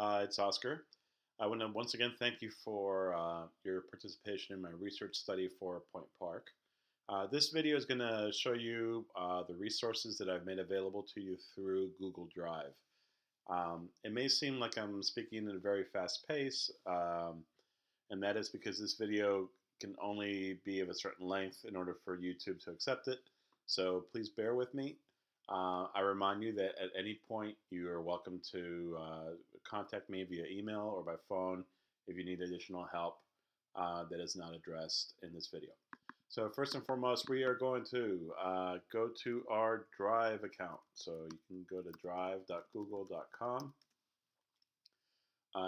It's Oscar. I want to once again thank you for your participation in my research study for Point Park. This video is going to show you the resources that I've made available to you through Google Drive. It may seem like I'm speaking at a very fast pace, and that is because this video can only be of a certain length in order for YouTube to accept it. So please bear with me. I remind you that at any point you are welcome to contact me via email or by phone if you need additional help that is not addressed in this video. So first and foremost, we are going to go to our Drive account. So you can go to drive.google.com.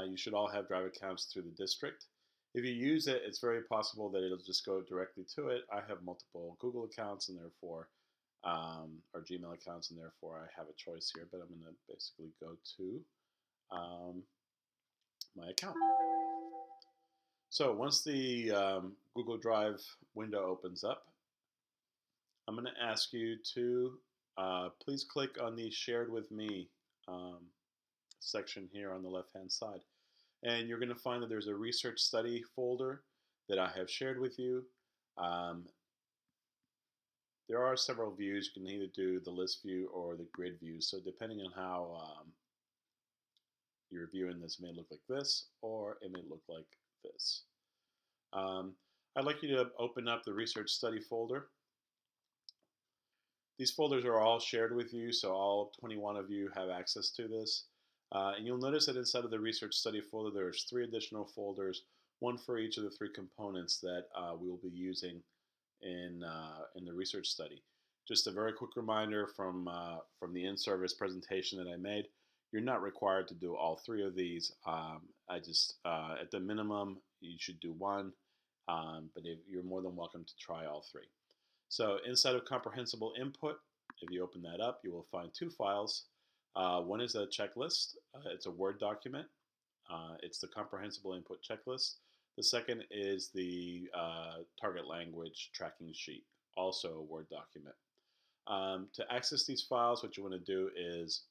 You should all have Drive accounts through the district. If you use it, it's very possible that it'll just go directly to it. I have multiple Google accounts and therefore or Gmail accounts, and therefore I have a choice here, but I'm going to basically go to my account. So once the Google Drive window opens up, I'm going to ask you to please click on the Shared with Me section here on the left-hand side. And you're going to find that there's a research study folder that I have shared with you. There are several views. You can either do the list view or the grid view. So depending on how you're viewing this, it may look like this, or it may look like this. I'd like you to open up the research study folder. These folders are all shared with you, so all 21 of you have access to this. And you'll notice that inside of the research study folder, there's 3 additional folders, one for each of the 3 components that we will be using in the research study. Just a very quick reminder from the in-service presentation that I made, you're not required to do all 3 of these. I just, at the minimum, you should do one, but you're more than welcome to try all 3. So inside of comprehensible input, if you open that up, you will find 2 files. One is a checklist. It's a Word document. It's the comprehensible input checklist. The second is the target language tracking sheet, also a Word document. To access these files, what you want to do is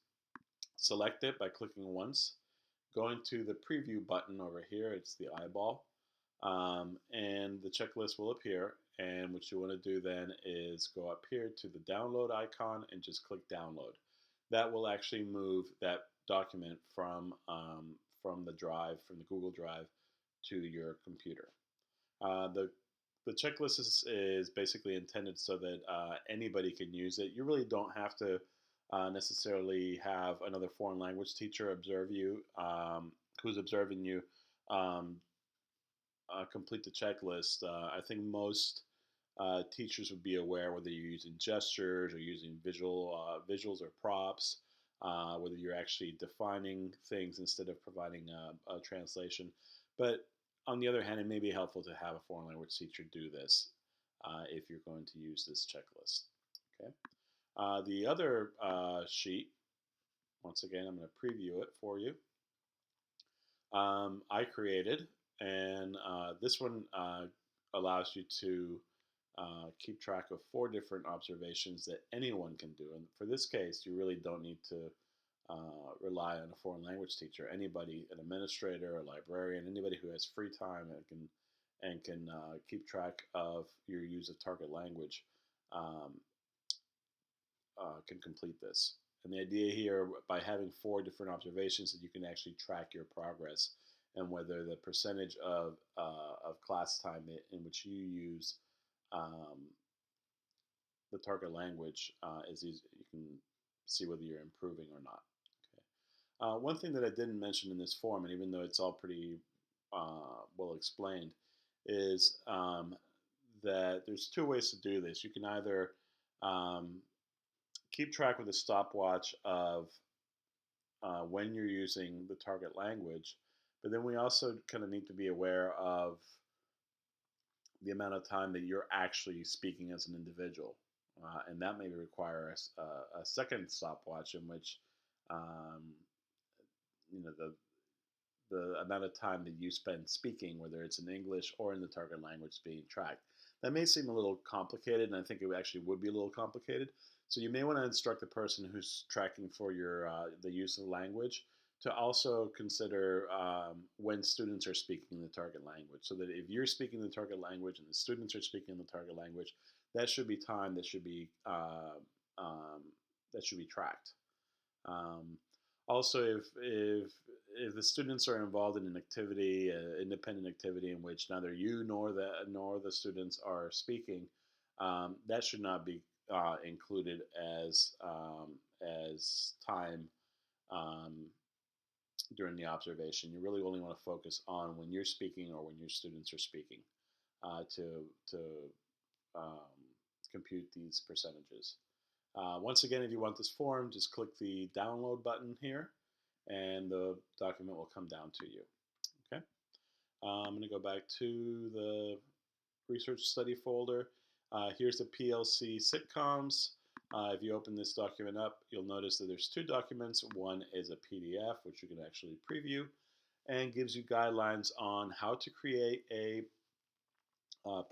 select it by clicking once, going to the preview button over here, it's the eyeball, and the checklist will appear. And what you want to do then is go up here to the download icon and just click download. That will actually move that document from the drive, from the Google Drive, to your computer. The checklist is basically intended so that anybody can use it. You really don't have to necessarily have another foreign language teacher observe you, who's observing you complete the checklist. I think most teachers would be aware whether you're using gestures or using visuals or props, whether you're actually defining things instead of providing a translation. But on the other hand, it may be helpful to have a foreign language teacher do this if you're going to use this checklist. Okay. The other sheet, once again, I'm going to preview it for you. I created, and this one allows you to keep track of 4 different observations that anyone can do. And for this case, you really don't need to rely on a foreign language teacher. Anybody, an administrator, a librarian, anybody who has free time and can keep track of your use of target language can complete this. And the idea here, by having 4 different observations, that you can actually track your progress and whether the percentage of class time in which you use the target language is easy. You can see whether you're improving or not. Okay. One thing that I didn't mention in this form, and even though it's all pretty well explained, is that there's 2 ways to do this. You can either keep track with a stopwatch of when you're using the target language, but then we also kind of need to be aware of the amount of time that you're actually speaking as an individual. And that may require a second stopwatch in which the amount of time that you spend speaking, whether it's in English or in the target language, being tracked. That may seem a little complicated, and I think it actually would be a little complicated. So you may want to instruct the person who's tracking for your the use of the language to also consider when students are speaking the target language. So that if you're speaking the target language and the students are speaking the target language, that should be timed. Um, that should be tracked. Um, Also, if the students are involved in an activity, independent activity in which neither you nor the students are speaking, that should not be included as time um, during the observation. You really only want to focus on when you're speaking or when your students are speaking to um, compute these percentages. Once again, if you want this form, just click the download button here, and the document will come down to you. Okay. I'm going to go back to the research study folder. Here's the PLC sitcoms. If you open this document up, you'll notice that there's two documents. One is a PDF, which you can actually preview, and gives you guidelines on how to create a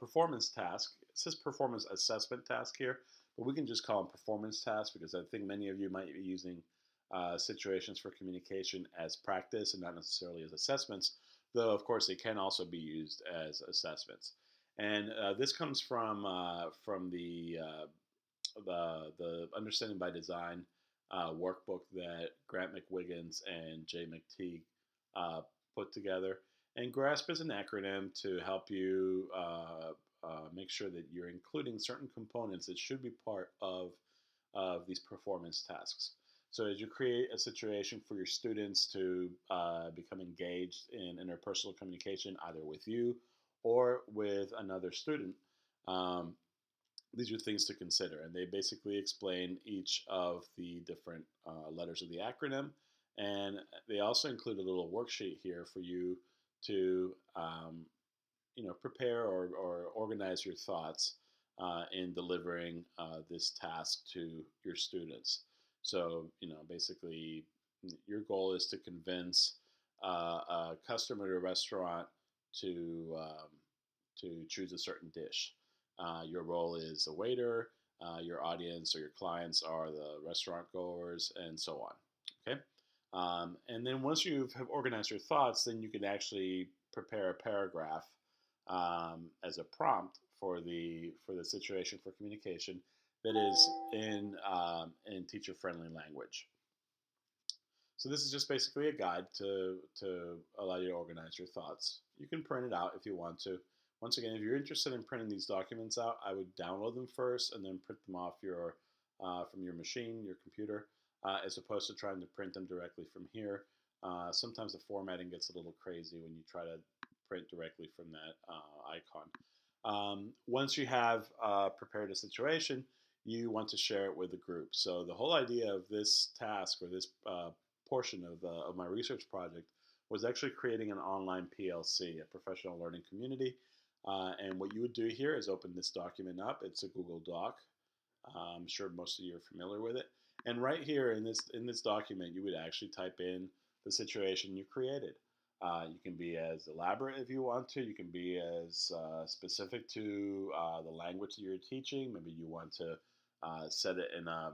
performance task. It says performance assessment task here, but we can just call them performance tasks because I think many of you might be using situations for communication as practice and not necessarily as assessments, though of course they can also be used as assessments. And this comes from the Understanding by Design workbook that Grant McWiggins and Jay McTeague put together. And GRASP is an acronym to help you make sure that you're including certain components that should be part of these performance tasks. So as you create a situation for your students to become engaged in interpersonal communication, either with you or with another student, these are things to consider. And they basically explain each of the different letters of the acronym. And they also include a little worksheet here for you to prepare or organize your thoughts in delivering this task to your students. So, basically, your goal is to convince a customer at a restaurant to choose a certain dish. Your role is a waiter. Your audience or your clients are the restaurant goers, and so on. Okay. And then once you have organized your thoughts, then you can actually prepare a paragraph as a prompt for the situation for communication that is in teacher friendly language. So this is just basically a guide to allow you to organize your thoughts. You can print it out if you want to. Once again, if you're interested in printing these documents out, I would download them first and then print them off from your machine, your computer, as opposed to trying to print them directly from here. Sometimes the formatting gets a little crazy when you try to print directly from that icon. Once you have prepared a situation, you want to share it with the group. So the whole idea of this task or this portion of my research project was actually creating an online PLC, a professional learning community. And what you would do here is open this document up. It's a Google Doc. I'm sure most of you are familiar with it. And right here in this document, you would actually type in the situation you created. You can be as elaborate if you want to. You can be as specific to the language that you're teaching. Maybe you want to set it in a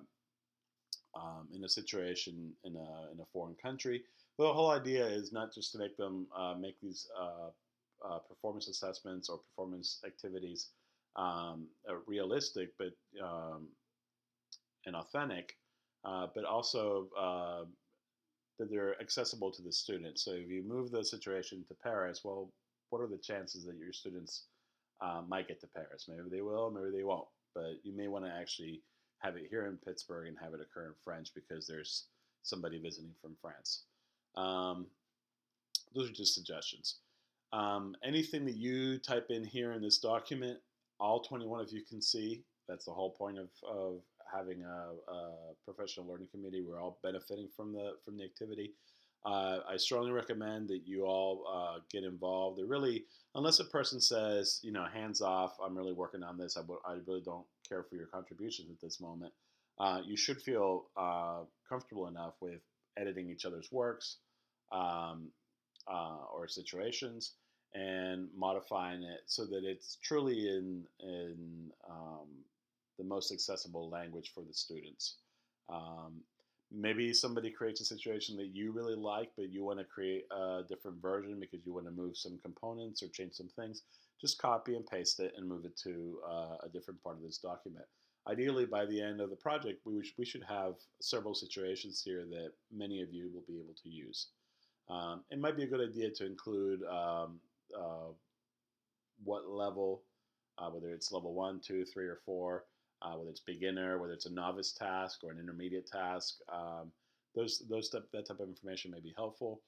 situation in a foreign country. But the whole idea is not just to make them make these performance assessments or performance activities realistic, but and authentic, but also that they're accessible to the students. So if you move the situation to Paris, well, what are the chances that your students might get to Paris? Maybe they will, maybe they won't. But you may want to actually have it here in Pittsburgh and have it occur in French because there's somebody visiting from France. Those are just suggestions. Anything that you type in here in this document, all 21 of you can see. That's the whole point of having a professional learning committee. We're all benefiting from the activity. I strongly recommend that you all get involved. They're really, unless a person says, hands off, I'm really working on this. I really don't care for your contributions at this moment. You should feel comfortable enough with editing each other's works or situations and modifying it so that it's truly in the most accessible language for the students. Maybe somebody creates a situation that you really like, but you want to create a different version because you want to move some components or change some things. Just copy and paste it and move it to a different part of this document. Ideally, by the end of the project, we should have several situations here that many of you will be able to use. It might be a good idea to include uh, what level, whether it's level 1, 2, 3, or 4, whether it's beginner, whether it's a novice task or an intermediate task. That type of information may be helpful.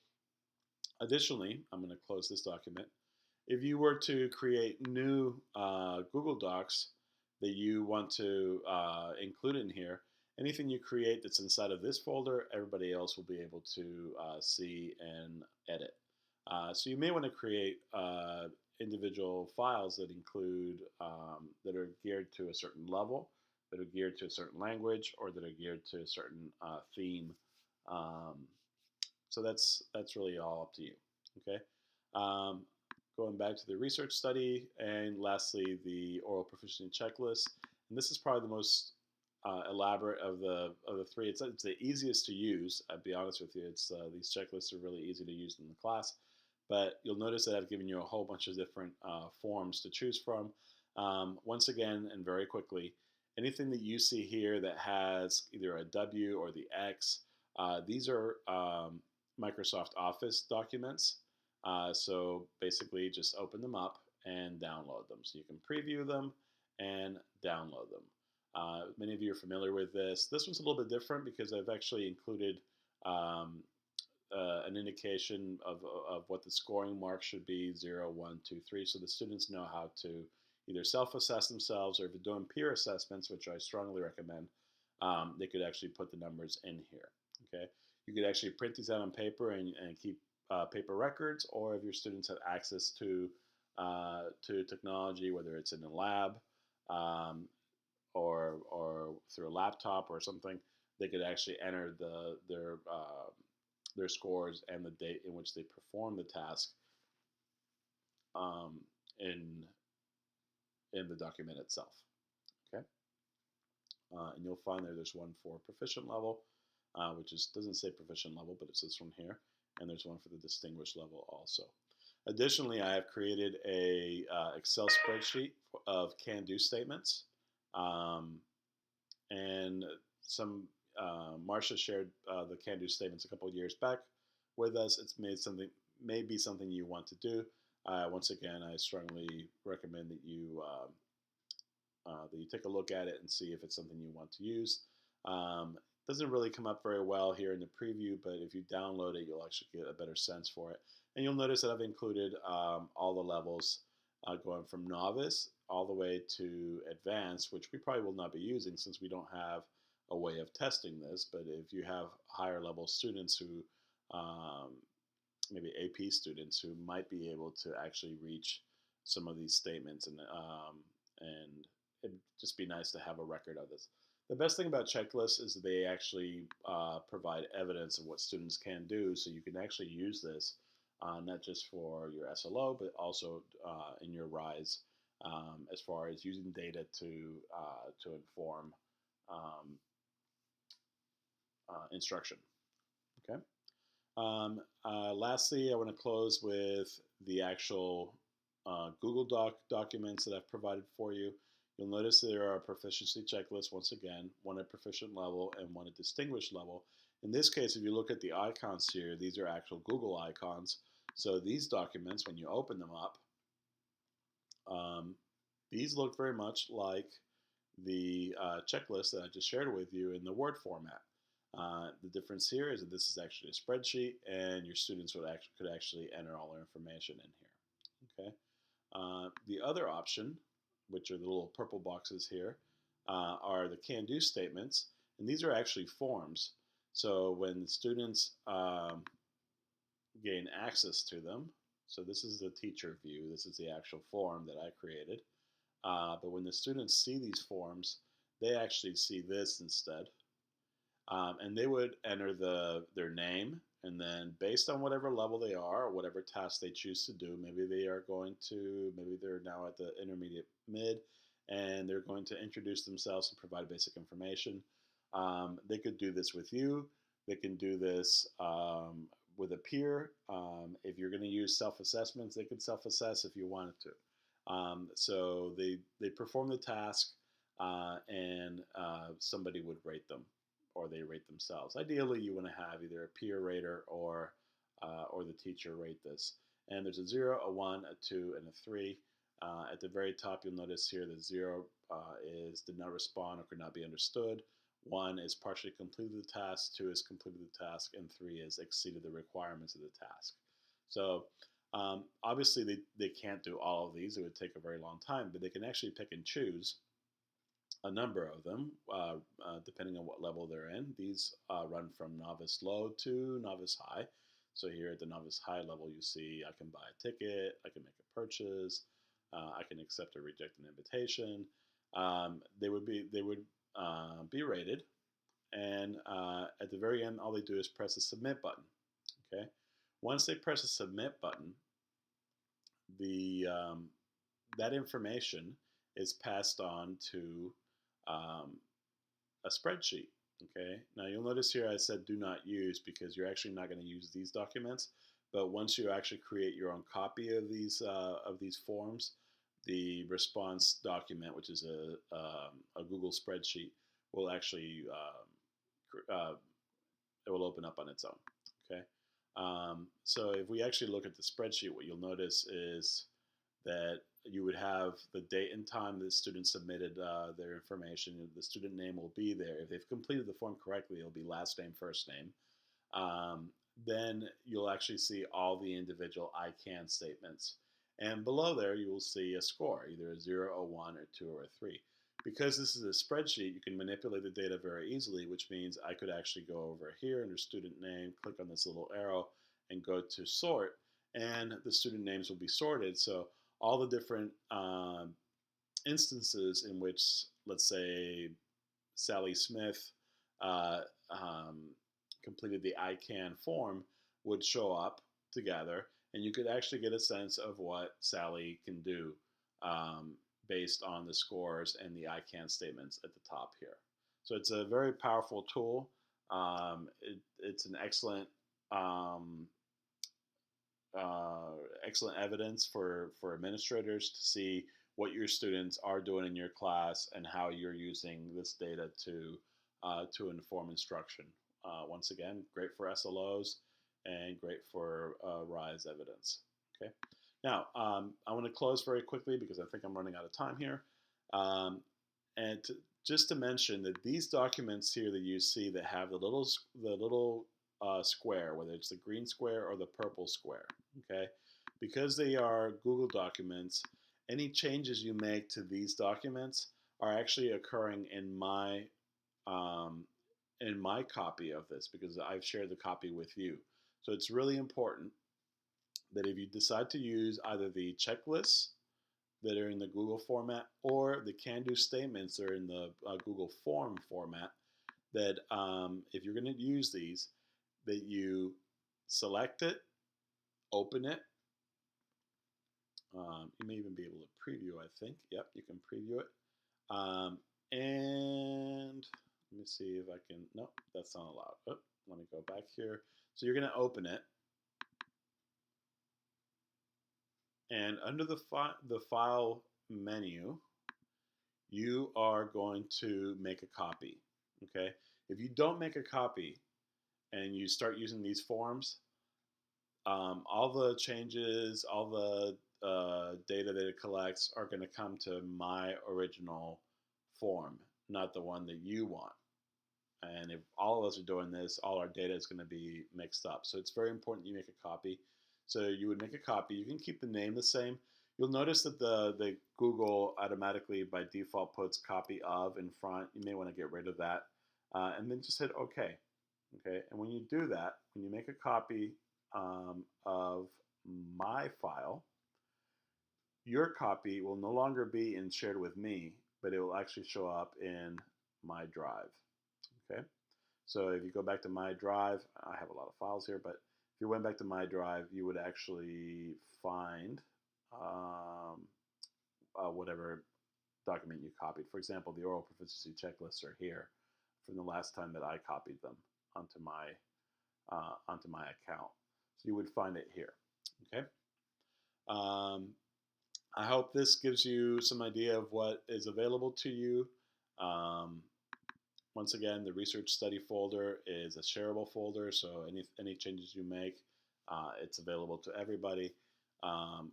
Additionally, I'm going to close this document. If you were to create new Google Docs that you want to include in here, anything you create that's inside of this folder, everybody else will be able to see and edit. So you may want to create individual files that include that are geared to a certain level, that are geared to a certain language, or that are geared to a certain theme. Um, so that's really all up to you. Okay. Um, Going back to the research study, and lastly the oral proficiency checklist. And this is probably the most elaborate of the three. It's the easiest to use. I'll be honest with you. It's these checklists are really easy to use in the class. But you'll notice that I've given you a whole bunch of different forms to choose from. Once again, and very quickly, anything that you see here that has either a W or the X, these are Microsoft Office documents. So basically, just open them up and download them. So you can preview them and download them. Many of you are familiar with this. This one's a little bit different because I've actually included um, an indication of what the scoring mark should be 0, 1, 2, 3, so the students know how to either self-assess themselves, or if they're doing peer assessments, which I strongly recommend, they could actually put the numbers in here. Okay, you could actually print these out on paper and keep paper records, or if your students have access to technology, whether it's in a lab um, or through a laptop or something, they could actually enter their scores and the date in which they perform the task um, in the document itself. Okay, and you'll find there's one for proficient level, which doesn't say proficient level, but it's this one here, and there's one for the distinguished level also. Additionally, I have created a Excel spreadsheet of can-do statements, um, and some Marcia shared the can-do statements a couple of years back with us. It's may be something you want to do. Once again, I strongly recommend that you take a look at it and see if it's something you want to use. Doesn't really come up very well here in the preview, but if you download it, you'll actually get a better sense for it. And you'll notice that I've included all the levels going from novice all the way to advanced, which we probably will not be using since we don't have a way of testing this. But if you have higher level students who maybe AP students who might be able to actually reach some of these statements, and it'd just be nice to have a record of this. The best thing about checklists is they actually provide evidence of what students can do, so you can actually use this not just for your SLO, but also in your RISE as far as using data to inform um, instruction. Okay. Lastly, I want to close with the actual Google documents that I've provided for you. You'll notice there are proficiency checklists, once again, one at proficient level and one at distinguished level. In this case, if you look at the icons here, these are actual Google icons. So these documents, when you open them up, these look very much like the checklist that I just shared with you in the Word format. The difference here is that this is actually a spreadsheet, and your students could actually enter all their information in here. Okay. The other option, which are the little purple boxes here, are the can-do statements, and these are actually forms. So when students gain access to them, so this is the teacher view, this is the actual form that I created, but when the students see these forms, they actually see this instead. And they would enter their name, and then based on whatever level they are or whatever task they choose to do, maybe they're now at the intermediate mid, and they're going to introduce themselves and provide basic information. They could do this with you. They can do this with a peer. If you're going to use self-assessments, they could self-assess if you wanted to. So they perform the task, and somebody would rate them, or they rate themselves. Ideally, you want to have either a peer rater or the teacher rate this. And there's a 0, a 1, a 2, and a 3. At the very top, you'll notice here that 0 is did not respond or could not be understood. 1 is partially completed the task, 2 is completed the task, and 3 is exceeded the requirements of the task. So obviously they can't do all of these. It would take a very long time, but they can actually pick and choose a number of them, depending on what level they're in. These run from novice low to novice high. So here at the novice high level, you see I can buy a ticket, I can make a purchase, I can accept or reject an invitation. They would be rated, and at the very end, all they do is press the submit button. Okay, once they press the submit button, the that information is passed on to a spreadsheet. Okay, now you'll notice here I said do not use because you're actually not going to use these documents. But once you actually create your own copy of these forms, the response document, which is a Google spreadsheet, will actually it will open up on its own. Okay, so if we actually look at the spreadsheet, what you'll notice is that you would have the date and time the student submitted their information. The student name will be there. If they've completed the form correctly, it'll be last name, first name. Then you'll actually see all the individual I can statements. And below there, you will see a score, either a 0, a 1, or 2, or a 3. Because this is a spreadsheet, you can manipulate the data very easily, which means I could actually go over here under student name, click on this little arrow, and go to sort, and the student names will be sorted. So all the different instances in which, let's say, Sally Smith uh, completed the ICANN form would show up together, and you could actually get a sense of what Sally can do based on the scores and the ICANN statements at the top here. So it's a very powerful tool. It's an excellent evidence for administrators to see what your students are doing in your class and how you're using this data to inform instruction. Once again, great for SLOs and great for RISE evidence. Okay. Now, I want to close very quickly because I think I'm running out of time here. And just to mention that these documents here that you see that have the little square, whether it's the green square or the purple square, okay? Because they are Google documents, any changes you make to these documents are actually occurring in my copy of this because I've shared the copy with you. So it's really important that if you decide to use either the checklists that are in the Google format or the can-do statements that are in the Google form format, that if you're going to use these, that you select it, open it. You may even be able to preview, I think. Yep, you can preview it. And let me see if I can, nope, that's not allowed. Oh, let me go back here. So you're going to open it. And under the file menu, you are going to make a copy, okay? If you don't make a copy and you start using these forms, all the changes, all the data that it collects are going to come to my original form, not the one that you want. And if all of us are doing this, all our data is going to be mixed up. So it's very important you make a copy. So you would make a copy. You can keep the name the same. You'll notice that the Google automatically by default puts copy of in front. You may want to get rid of that. And then just hit OK. Okay. And when you do that, when you make a copy of my file, your copy will no longer be in shared with me, but it will actually show up in my drive. Okay. So if you go back to my drive, I have a lot of files here, but if you went back to my drive, you would actually find whatever document you copied. For example, the oral proficiency checklists are here from the last time that I copied them onto my account. So you would find it here. Okay. Um, I hope this gives you some idea of what is available to you. Um, Once again, the research study folder is a shareable folder, so any changes you make, it's available to everybody.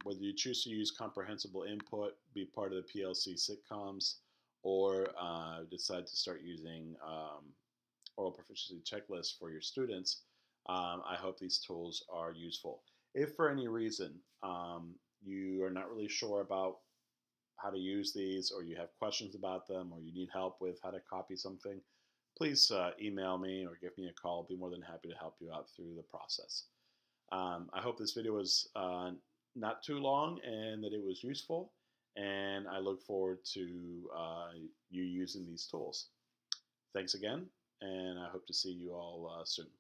Whether you choose to use comprehensible input, be part of the PLC sitcoms, or decide to start using oral proficiency checklists for your students, I hope these tools are useful. If for any reason you are not really sure about how to use these, or you have questions about them, or you need help with how to copy something, please email me or give me a call. I'll be more than happy to help you out through the process. I hope this video was not too long and that it was useful, and I look forward to you using these tools. Thanks again, and I hope to see you all soon.